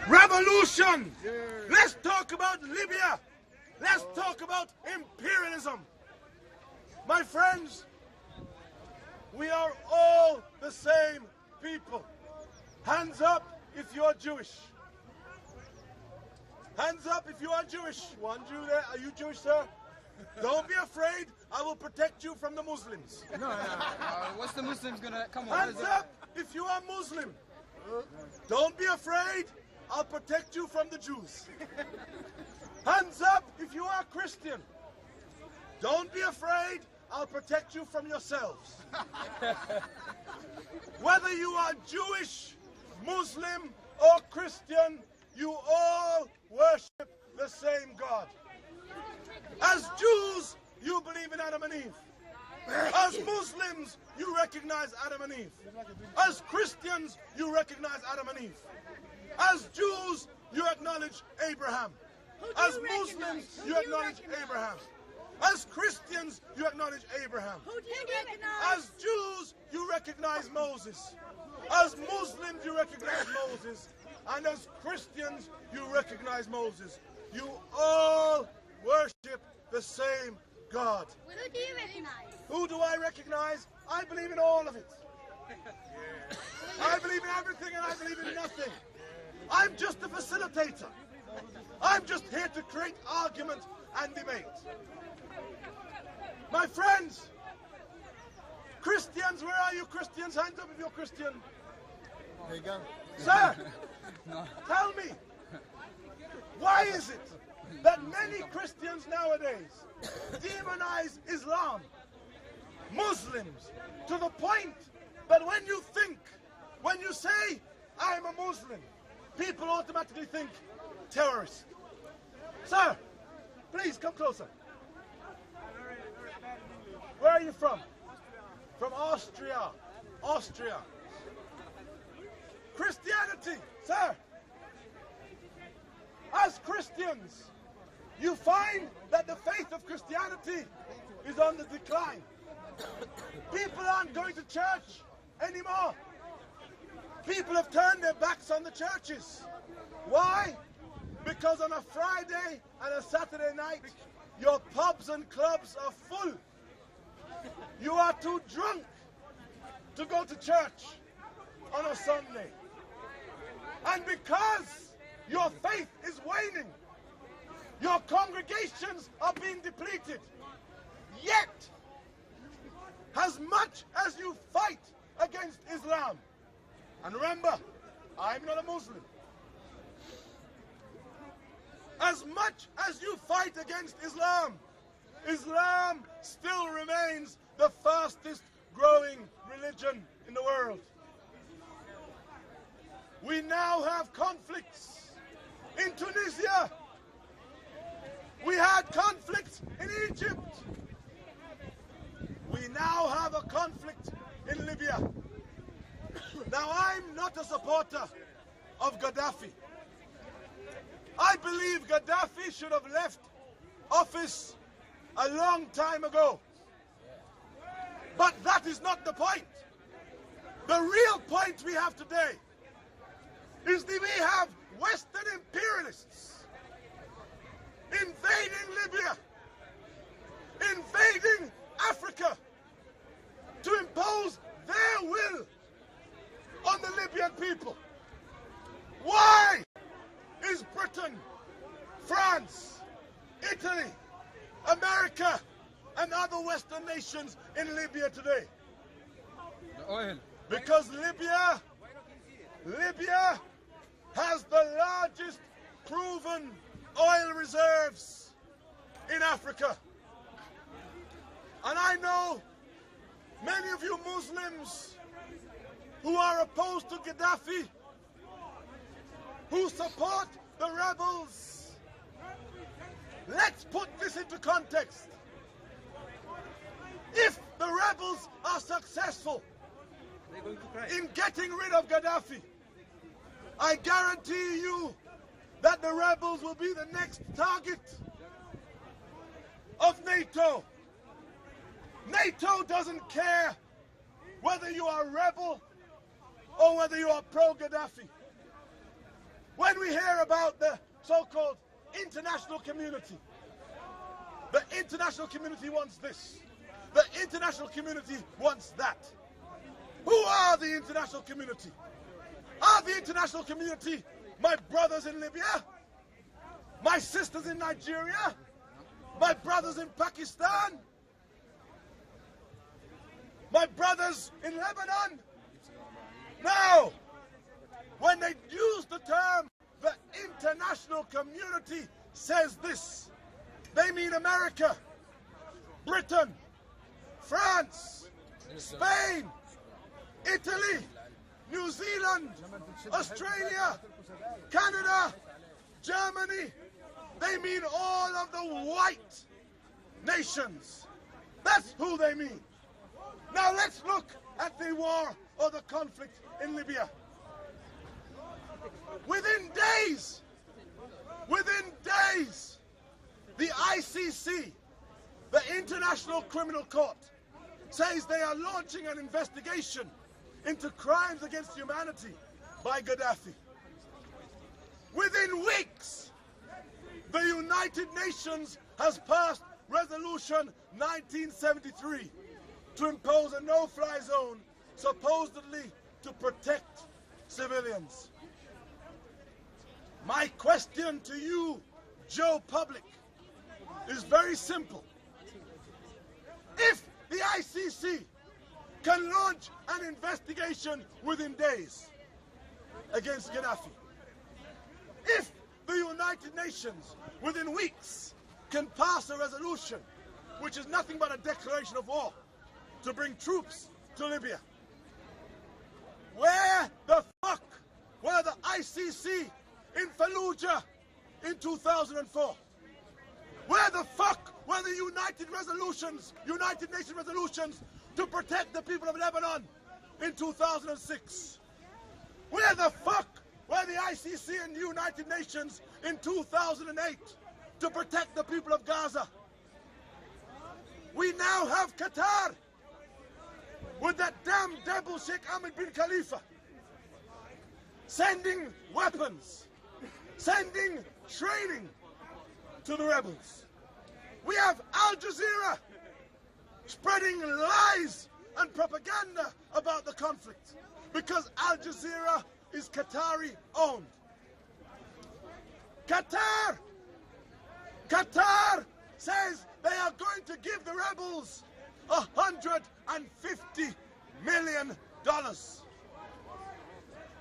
Revolution! Let's talk about Libya! Let's talk about imperialism! My friends, we are all the same people. Hands up if you are Jewish. Hands up if you are Jewish. One Jew there. Are you Jewish, sir? Don't be afraid. I will protect you from the Muslims. No. What's the Muslims gonna come on? Hands up if you are Muslim. Don't be afraid. I'll protect you from the Jews. Hands up if you are Christian. Don't be afraid. I'll protect you from yourselves. Whether you are Jewish, Muslim, or Christian, you all worship the same God. As Jews, you believe in Adam and Eve. As Muslims, you recognize Adam and Eve. As Christians, you recognize Adam and Eve. As Jews, you acknowledge Abraham. As Muslims, you acknowledge Abraham. As Christians, you acknowledge Abraham. Who do you recognize? As Jews, you recognize Moses. As Muslims, you recognize Moses. And as Christians, you recognize Moses. You all worship the same God. Who do you recognize? Who do I recognize? I believe in all of it. I believe in everything and I believe in nothing. I'm just a facilitator. I'm just here to create argument and debate. My friends, Christians, where are you Christians? Hands up if you're Christian. There you go. Sir, No. tell me, why is it that many Christians nowadays demonize Islam, Muslims, to the point that when you say, I'm a Muslim, people automatically think terrorist? Sir, please come closer. Where are you from? From Austria. Austria. Christianity, sir. As Christians, you find that the faith of Christianity is on the decline. People aren't going to church anymore. People have turned their backs on the churches. Why? Because on a Friday and a Saturday night, your pubs and clubs are full. You are too drunk to go to church on a Sunday. And because your faith is waning, your congregations are being depleted. Yet, as much as you fight against Islam, and remember, I'm not a Muslim, as much as you fight against Islam, Islam still remains the fastest growing religion in the world. We now have conflicts in Tunisia. We had conflicts in Egypt. We now have a conflict in Libya. Now, I'm not a supporter of Gaddafi. I believe Gaddafi should have left office a long time ago. But that is not the point. The real point we have today is that we have Western imperialists invading Libya, invading Africa to impose their will on the Libyan people. Why is Britain, France, Italy, America, and other Western nations in Libya today? The oil. Because Libya has the largest proven oil reserves in Africa. And I know many of you Muslims who are opposed to Gaddafi, who support the rebels. Let's put this into context. If the rebels are successful in getting rid of Gaddafi, I guarantee you that the rebels will be the next target of NATO. NATO doesn't care whether you are a rebel or whether you are pro-Gaddafi. When about the so-called international community. The international community wants this. The international community wants that. Who are the international community? Are the international community my brothers in Libya? My sisters in Nigeria? My brothers in Pakistan? My brothers in Lebanon? No! When they use the term, the international community says this, they mean America, Britain, France, Spain, Italy, New Zealand, Australia, Canada, Germany. They mean all of the white nations. That's who they mean. Now let's look at the war or the conflict in Libya. Within days, the ICC, the International Criminal Court, says they are launching an investigation into crimes against humanity by Gaddafi. Within weeks, the United Nations has passed Resolution 1973 to impose a no-fly zone supposedly to protect civilians. My question to you, Joe Public, is very simple. If the ICC can launch an investigation within days against Gaddafi, if the United Nations within weeks can pass a resolution which is nothing but a declaration of war to bring troops to Libya, where the fuck were the ICC in Fallujah in 2004? Where the fuck were the United Nations resolutions to protect the people of Lebanon in 2006? Where the fuck were the ICC and United Nations in 2008 to protect the people of Gaza? We now have Qatar with that damn devil Sheikh Ahmed bin Khalifa sending weapons, sending training to the rebels. We have Al Jazeera spreading lies and propaganda about the conflict because Al Jazeera is Qatari owned. Qatar says they are going to give the rebels $150 million.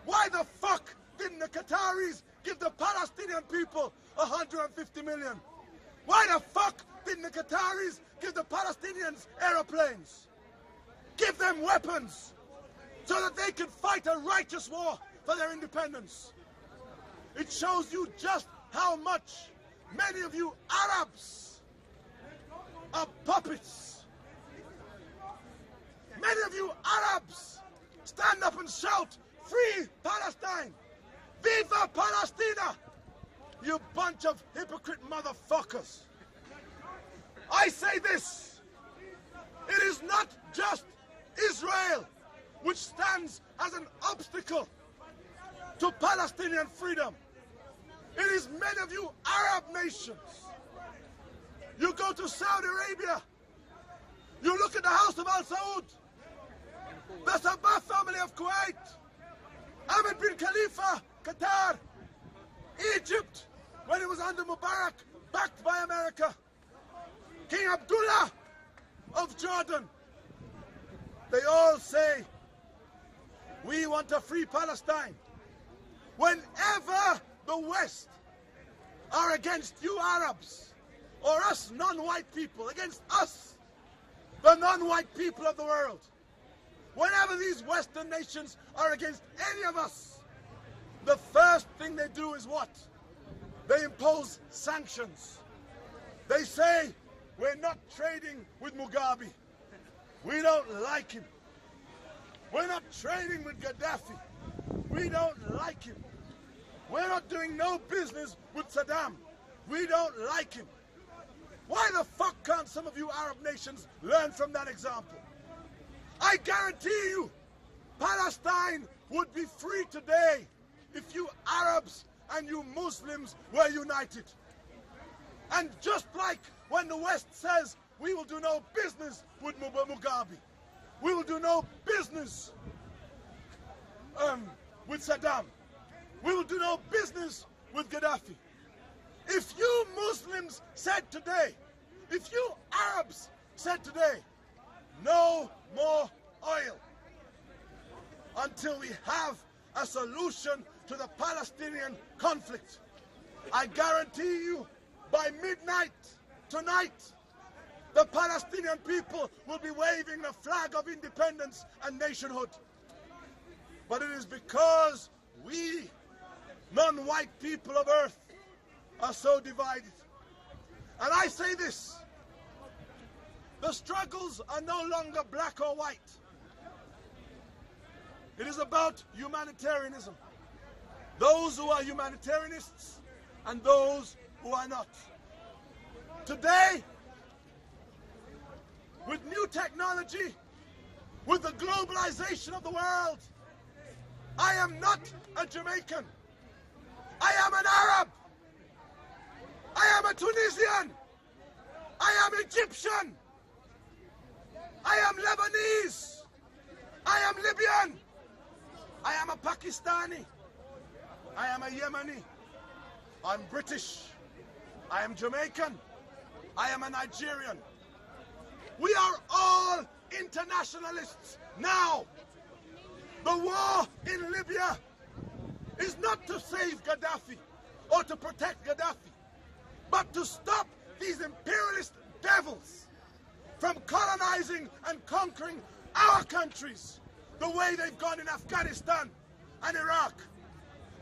Why the fuck didn't the Qataris give the Palestinian people $150 million? Why the fuck didn't the Qataris give the Palestinians aeroplanes? Give them weapons so that they can fight a righteous war for their independence. It shows you just how much many of you Arabs are puppets. Many of you Arabs stand up and shout, "Free Palestine! Viva Palestina!" You bunch of hypocrite motherfuckers. I say this, it is not just Israel which stands as an obstacle to Palestinian freedom. It is many of you Arab nations. You go to Saudi Arabia, you look at the House of Al Saud, the Sabah family of Kuwait, Ahmed bin Khalifa, Qatar, Egypt, when it was under Mubarak, backed by America, King Abdullah of Jordan. They all say, we want a free Palestine. Whenever the West are against you Arabs, or us non-white people, against us, the non-white people of the world, whenever these Western nations are against any of us, the first thing they do is what? They impose sanctions. They say, we're not trading with Mugabe. We don't like him. We're not trading with Gaddafi. We don't like him. We're not doing no business with Saddam. We don't like him. Why the fuck can't some of you Arab nations learn from that example? I guarantee you, Palestine would be free today if you Arabs and you Muslims were united. And just like when the West says we will do no business with Mugabe, we will do no business with Saddam, we will do no business with Gaddafi. If you Muslims said today, if you Arabs said today, no more oil until we have a solution to the Palestinian conflict, I guarantee you by midnight tonight, the Palestinian people will be waving the flag of independence and nationhood. But it is because we, non-white people of earth, are so divided. And I say this, the struggles are no longer black or white. It is about humanitarianism. Those who are humanitarianists and those who are not. Today, with new technology, with the globalization of the world, I am not a Jamaican. I am an Arab. I am a Tunisian. I am Egyptian. I am Lebanese. I am Libyan. I am a Pakistani. I am a Yemeni. I'm British. I am Jamaican. I am a Nigerian. We are all internationalists now. The war in Libya is not to save Gaddafi or to protect Gaddafi, but to stop these imperialist devils from colonizing and conquering our countries the way they've gone in Afghanistan and Iraq.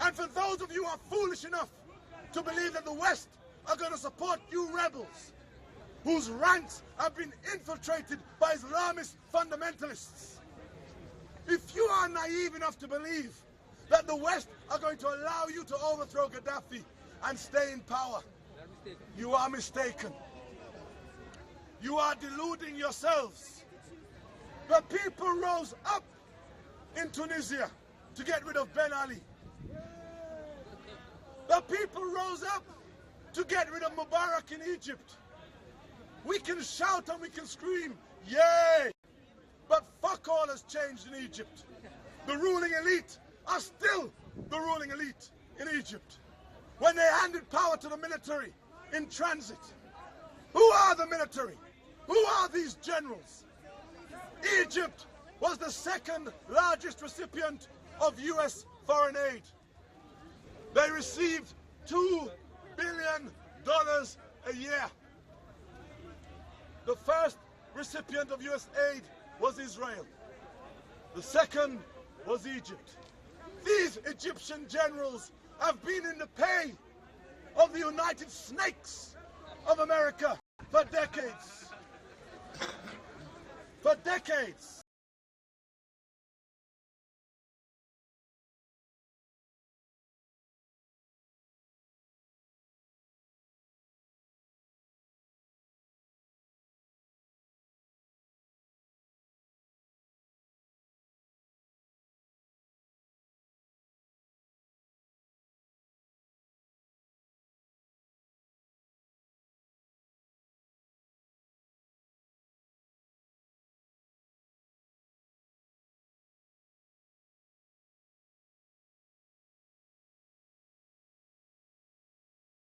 And for those of you who are foolish enough to believe that the West are going to support you rebels whose ranks have been infiltrated by Islamist fundamentalists, if you are naive enough to believe that the West are going to allow you to overthrow Gaddafi and stay in power, you are mistaken. You are deluding yourselves. The people rose up in Tunisia to get rid of Ben Ali. The people rose up to get rid of Mubarak in Egypt. We can shout and we can scream, yay! But fuck all has changed in Egypt. The ruling elite are still the ruling elite in Egypt. When they handed power to the military in transit, who are the military? Who are these generals? Egypt was the second largest recipient of US foreign aid. They received $2 billion a year. The first recipient of US aid was Israel. The second was Egypt. These Egyptian generals have been in the pay of the United Snakes of America for decades. For decades.